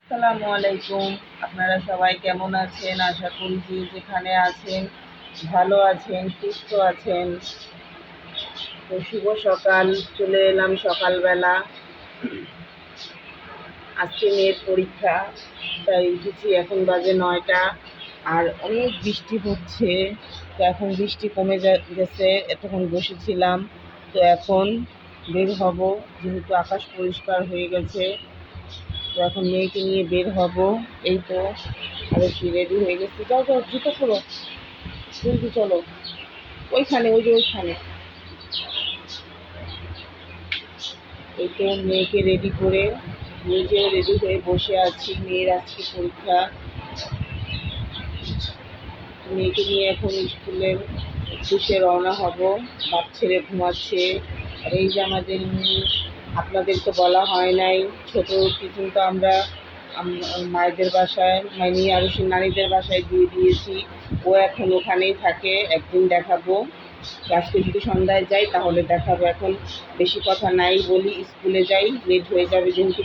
আসসালামু আলাইকুম। আপনারা সবাই কেমন আছেন? আশা করি যে যেখানে আছেন ভালো আছেন, সুস্থ আছেন। তো শুভ সকাল, চলে এলাম সকালবেলা। আজকে মেয়ের পরীক্ষা, তাই উঠেছি, এখন বাজে 9টা। আর অনেক বৃষ্টি হচ্ছে। তো এখন বৃষ্টি কমে গেছে, এতক্ষণ বসেছিলাম। তো এখন বের হব, যেহেতু আকাশ পরিষ্কার হয়ে গেছে। তো এখন মেয়েকে নিয়ে বের হব। এই তো আরো সে রেডি হয়ে গেছে। যাও যাও, জুতো পরো, জলদি চলো। ওইখানে, ওই যে ওইখানে। এই তো মেয়েকে রেডি করে নিজেও রেডি হয়ে বসে আছি। মেয়ের আজকে পরীক্ষা। মেয়েকে নিয়ে এখন স্কুলের উদ্দেশ্যে রওনা হব। বাপ ছেলে ঘুমাচ্ছে। আর এই যে আমাদের আপনাদের তো বলা হয় নাই, ছোট কিন্তু আমরা মায়েদের বাসায়, মানে আরো সে নারীদের বাসায় দিয়ে দিয়েছি। ও এখন ওখানেই থাকে, একদিন দেখাবো। আজকে যদি সন্ধ্যায় যাই তাহলে দেখাবো। এখন বেশি কথা নাই বলি, স্কুলে যাই, লেট হয়ে যাবে যেহেতু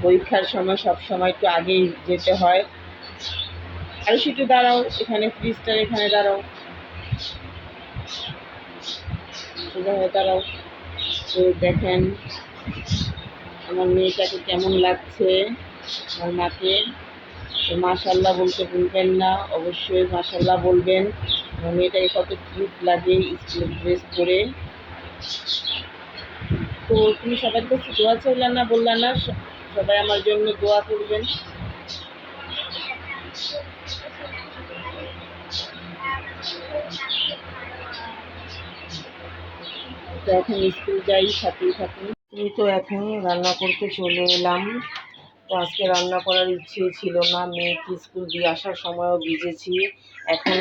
পরীক্ষার সময় সব সময় একটু আগেই যেতে হয়। আর একটু দাঁড়াও, এখানে ফ্রিজটার এখানে দাঁড়াও, সোজা হয়ে দাঁড়াও। তো দেখেন আমার মেয়েটাকে কেমন লাগছে, আমার মাকে। তো মাশাল্লাহ বলতে ভুলবেন না, অবশ্যই মাশাল্লাহ বলবেন। আমার মেয়েটাকে কত কিউট লাগে স্কুলের ড্রেস পরে। তো তুমি সবার কাছে দোয়া চাইলা না, বললা না সবাই আমার জন্য দোয়া করবেন। তো এখন স্কুল যাই, সাথেই থাকুন। এই তো এখন রান্না করতে চলে এলাম। তো আজকে রান্না করার ইচ্ছে ছিল না, মেয়েকে স্কুল দিয়ে আসার সময়ও ভিজেছি, এখন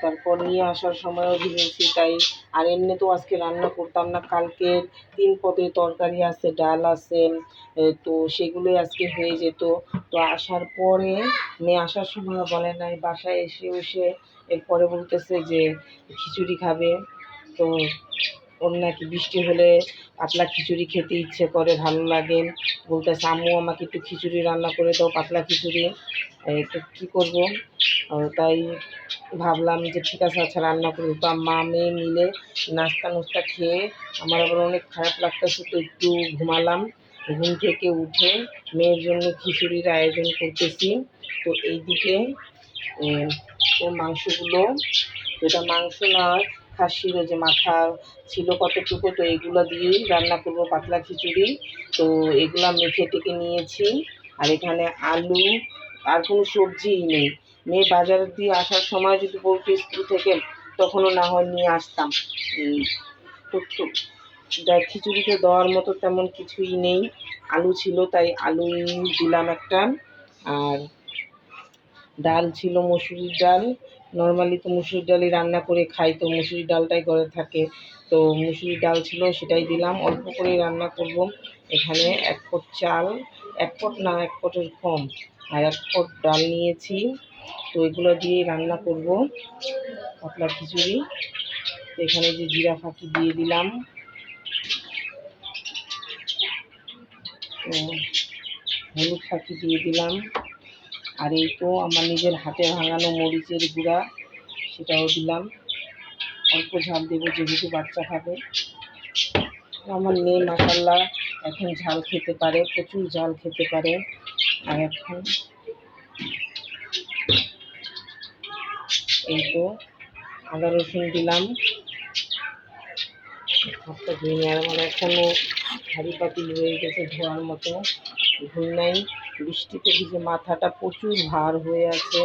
তারপর নিয়ে আসার সময়ও ভিজেছি, তাই আর এমনি তো আজকে রান্না করতাম না। কালকে 3 পদের তরকারি আছে, ডাল আছে, তো সেগুলোই আজকে হয়ে যেত। তো আসার পরে মেয়ে আসার সময় বলে নাই, বাসায় এসে এরপরে বলতেছে যে খিচুড়ি খাবে। তো ওর নাকি বৃষ্টি হলে পাতলা খিচুড়ি খেতে ইচ্ছে করে, ভালো লাগে। বলতেছে আম্মু আমাকে একটু খিচুড়ি রান্না করে দাও, পাতলা খিচুড়ি। তো কী করবো, তাই ভাবলাম যে ঠিক আছে, আচ্ছা রান্না করবো। তো মা মেয়ে মিলে নাস্তা খেয়ে আমার আবার অনেক খারাপ লাগতেছে, তো একটু ঘুমালাম। ঘুম থেকে উঠে মেয়ের জন্য খিচুড়ির আয়োজন করতেছি। তো এইদিকে তো মাংসগুলো, এটা মাংস নয়, খাসির যে মাথা ছিল কতটুকু, তো এগুলো দিয়েই রান্না করব পাতলা খিচুড়ি। তো এগুলো মেখে টেকে নিয়েছি। আর এখানে আলু, আর কোনো সবজিই নেই। মেয়ে বাজার দিয়ে আসার সময় যদি বলতো স্কুল থেকে, তখনও না হয় নিয়ে আসতাম। তো খিচুড়িতে দেওয়ার মতো তেমন কিছুই নেই। আলু ছিল, তাই আলুই দিলাম একটা। আর ডাল ছিল, মসুরির ডাল। নর্মালি তো মুসুরির ডালই রান্না করে খাই, তো মুসুরির ডালটাই ঘরে থাকে। তো মুসুরির ডাল ছিল, সেটাই দিলাম। অল্প করেই রান্না করব। এখানে 1 পট চাল, 1 পট না, 1 পটের কম, আর 1 পট ডাল নিয়েছি। তো এগুলো দিয়েই রান্না করব পাতলা খিচুড়ি। তো এখানে যে জিরা ফাঁকি দিয়ে দিলাম, তো হলুদ ফাঁকি দিয়ে দিলাম। আর এই তো আমার নিজের হাতে ভাঙানো মরিচের গুঁড়া, সেটাও দিলাম। অল্প ঝাল দেবো যেহেতু বাচ্চা খাবে। আমার মেয়ে মাশাল্লাহ এখন ঝাল খেতে পারে, প্রচুর ঝাল খেতে পারে। আর এখন এই তো আদা রসুন দিলাম। হাতটা ধুয়ে নিয়ে, আর আমার এখনও হাঁড়ি পাতিল রয়ে গেছে ধোয়ার মতো, ধুই নাই। বৃষ্টিতে ভিজে মাথাটা প্রচুর ভার হয়ে আছে,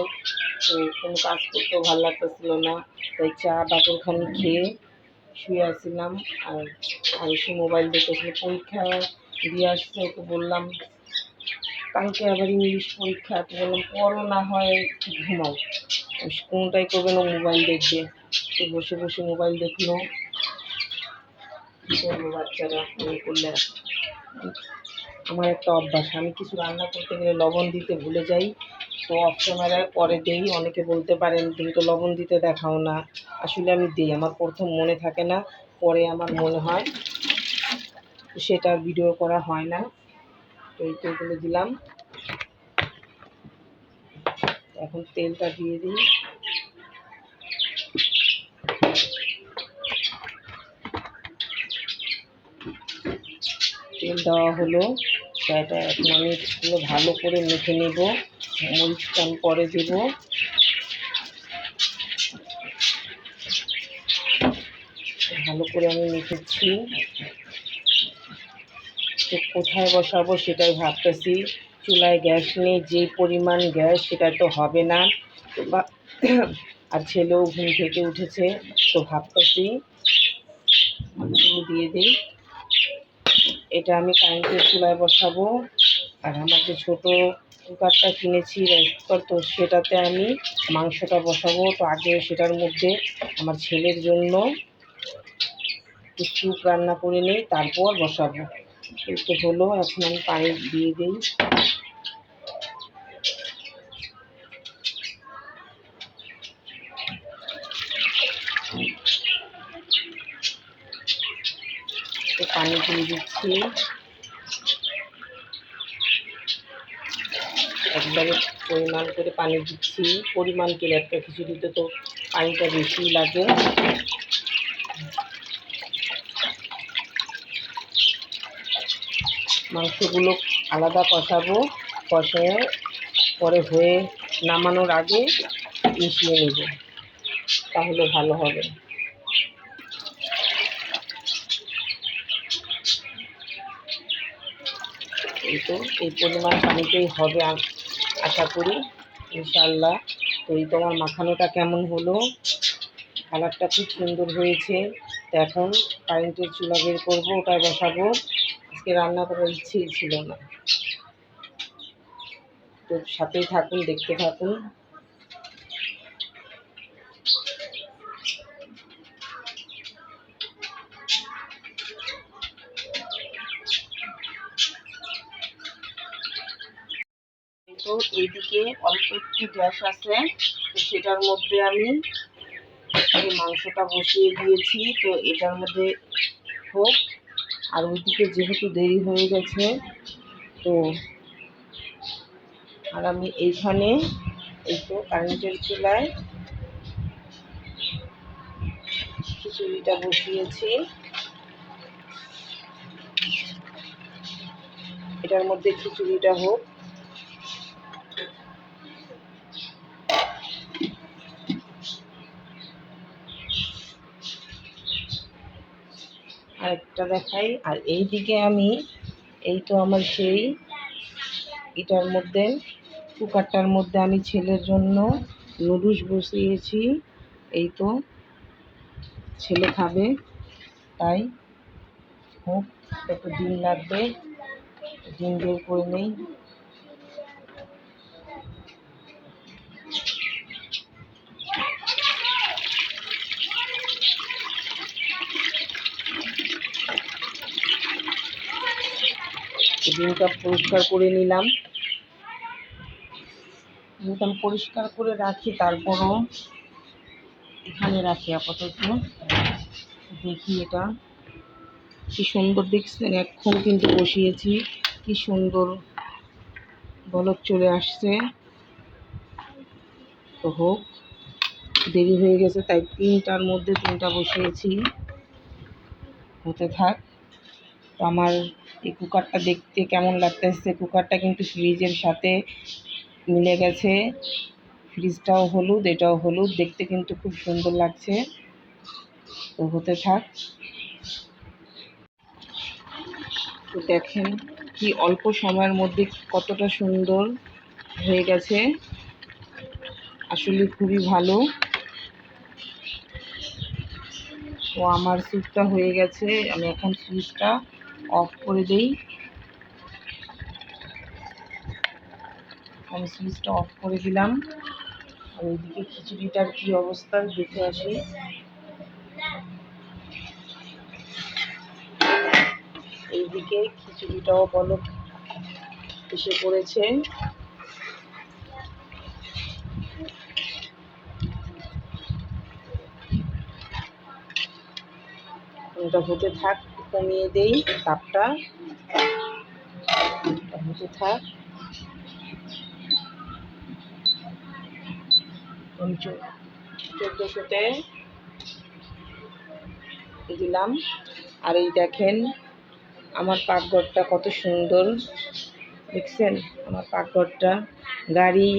তো কোনো কাজ করতেও ভালো লাগতেছিল না। তাই চা বাকরখানি খেয়ে শুয়ে আসছিলাম। আর এসে মোবাইল দেখতেছিল। পরীক্ষা দিয়ে আসছে, তো বললাম কালকে আবার ইংলিশ পরীক্ষা, তো বললাম পড়ো, না হয় ঘুমাও। কোনোটাই করবে না, মোবাইল দেখবে। তো বসে বসে মোবাইল দেখলো। কী করবো, বাচ্চারা করলে। আমার একটা অভ্যাস, আমি কিছু রান্না করতে গেলে লবণ দিতে ভুলে যাই। তো অফ ক্যামেরায় পরে দেই। অনেকে বলতে পারেন তুমি তো লবণ দিতে দেখাও না। আসলে আমি দিই, আমার প্রথম মনে থাকে না, পরে আমার মনে হয়, সেটা ভিডিও করা হয় না। তো এইগুলো দিলাম। এখন তেলটা দিয়ে দিই। তেল দেওয়া হলো, এটা এখন আমি পুরো ভালো করে মেখে নেব। মরিচটা আমি পরে দেব। ভালো করে আমি মেখেছি। তো কোথায় বসাবো সেটাই ভাবতেছি। চুলায় গ্যাস নেই, যেই পরিমাণ গ্যাস সেটা তো হবে না। তো আর ছেলেও ঘুম থেকে উঠেছে, তো ভাবতেছি দিয়ে দিই। এটা আমি কারেন্টের চুলায় বসাবো। আর আমার যে ছোটো কুকারটা কিনেছি রাইস কুকার, তো সেটাতে আমি মাংসটা বসাবো। তো আগে সেটার মধ্যে আমার ছেলের জন্য একটু স্যুপ রান্না করে নিই, তারপর বসাবো। একটু হলো, এখন আমি পানি দিয়ে দিই। তো পানি দিয়ে দিচ্ছি, একবারে পরিমাণ করে পানি দিচ্ছি। পরিমাণ করে, একটা খিচুড়িতে তো পানিটা বেশি লাগে। মাংসগুলো আলাদা কষাবো, কষায় পরে হয়ে নামানোর আগে মিশিয়ে নেব, তাহলে ভালো হবে। এই তো এই পরিমাণ পানিতেই হবে আশা করি, ইনশাআল্লাহ। তো এই তোমার মাখানোটা কেমন হলো? কালারটা খুব সুন্দর হয়েছে। তো এখন কারেন্টের চুলা বের করবো, ওটায় বসাবো। আজকে রান্না করার ইচ্ছেই ছিল না, তো সাথেই থাকুন, দেখতে থাকুন। তো এইদিকে অল্প একটু গ্যাস আছে, তো সেটার মধ্যে আমি এই মাংসটা বসিয়ে দিয়েছি। তো এটার মধ্যে হোক, আর ওইদিকে যেহেতু দেরি হয়ে গেছে, তো আর আমি এইখানে এই তো কারেন্টের চুলায় খিচুড়িটা বসিয়েছি। এটার মধ্যে খিচুড়িটা হোক। আরেকটা দেখাই। আর এইদিকে আমি এই তো আমার সেই এটার মধ্যে, কুকারটার মধ্যে আমি ছেলের জন্য নুডলস বসিয়েছি। এই তো ছেলে খাবে, তাই হোক। একটু ডিম লাগবে, ডিম বের করে নেই। ডিমটা পরিষ্কার করে নিলাম। ডিমটা পরিষ্কার করে রাখি, তারপরও এখানে রাখি আপাতত। দেখি এটা কি সুন্দর দেখছেন, এখন কিন্তু বসিয়েছি, কি সুন্দর বলক চলে আসছে। তো হোক, দেরি হয়ে গেছে তাই তিনটার মধ্যে তিনটা বসিয়েছি, হতে থাক। তো আমার এই কুকারটা দেখতে কেমন লাগতেছে, কুকারটা কিন্তু ফ্রিজের সাথে মিলে গেছে। ফ্রিজটাও হলুদ, এটাও হলুদ, দেখতে কিন্তু খুব সুন্দর লাগছে। তো হতে থাক। তো দেখেন কি অল্প সময়ের মধ্যে কতটা সুন্দর হয়ে গেছে, আসলে খুবই ভালো। তো আমার স্যুপটা হয়ে গেছে, আমি এখন সুইচটা অফ করে দিই। আমি সুইচটা অফ করে দিলাম। আর ওইদিকে খিচুড়িটার কি অবস্থা দেখে আসি। এইদিকে খিচুড়িটাও বলক এসে পড়েছে। এটা হতে থাক, কমিয়ে দেই তাপটা, হতে থাক। আমি 1400-তে দিলাম। আর এই দেখেন আমার পাকঘরটা কত সুন্দর, দেখছেন আমার পাকঘরটা। গাড়ি,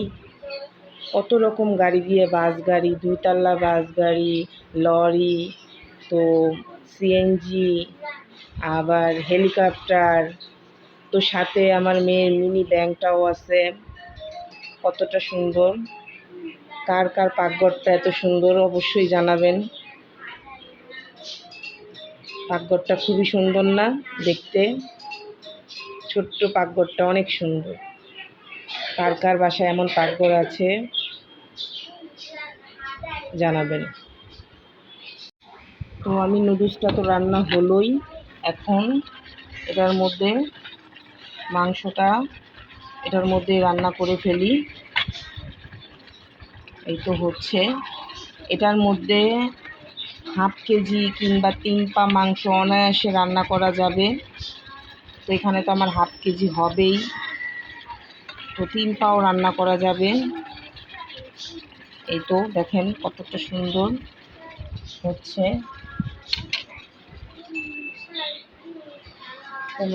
কত রকম গাড়ি দিয়ে, বাস গাড়ি, দুইতলা বাস গাড়ি, লরি, তো সিএনজি, আবার হেলিকপ্টার, তো সাথে আমার মেয়ের মিনি ব্যাংকটাও আছে। কতটা সুন্দর। কার কার পাকঘরটা এত সুন্দর অবশ্যই জানাবেন। পাকঘরটা খুবই সুন্দর না দেখতে? ছোট্ট পাকঘরটা অনেক সুন্দর। কার কার বাসায় এমন পাকঘর আছে জানাবেন। তো আমি নুডলসটা তো রান্না হলোই, এখন এটার মধ্যে মাংসটা এটার মধ্যে রান্না করে ফেলি। এই তো হচ্ছে, এটার মধ্যে হাফ কেজি কিংবা 3 পা মাংস অনায়াসে রান্না করা যাবে। তো এখানে তো আমার হাফ কেজি হবেই, তো 3 পাও রান্না করা যাবে। এই তো দেখেন কতটা সুন্দর হচ্ছে।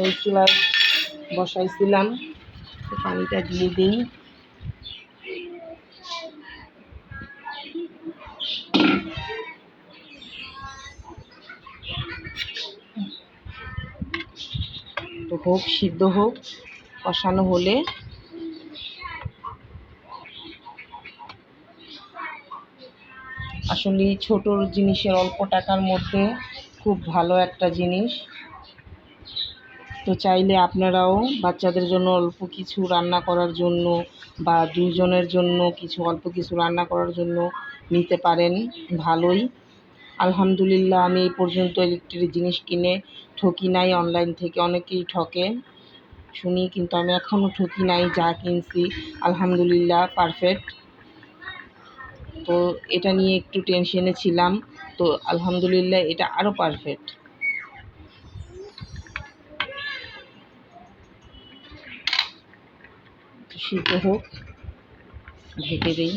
ওই চুলায় বসাইছিলাম, পানিটা দিয়ে দিই। তো হোক, সিদ্ধ হোক, কষানো হলে আসলে ছোট জিনিসের অল্প টাকার মধ্যে খুব ভালো একটা জিনিস। তো চাইলে আপনারাও বাচ্চাদের জন্য অল্প কিছু রান্না করার জন্য বা 2 জনের জন্য অল্প কিছু রান্না করার জন্য নিতে পারেন, ভালোই। আলহামদুলিল্লাহ আমি এই পর্যন্ত ইলেকট্রিক জিনিস কিনে ঠকি নাই। অনলাইন থেকে অনেকেই ঠকে শুনি, কিন্তু আমি এখনও ঠকি নাই। যা কিনছি আলহামদুলিল্লাহ পারফেক্ট। তো এটা নিয়ে একটু টেনশনে ছিলাম, তো আলহামদুলিল্লাহ এটা আরও পারফেক্ট। সিদ্ধ হোক, ঢেকে দিই।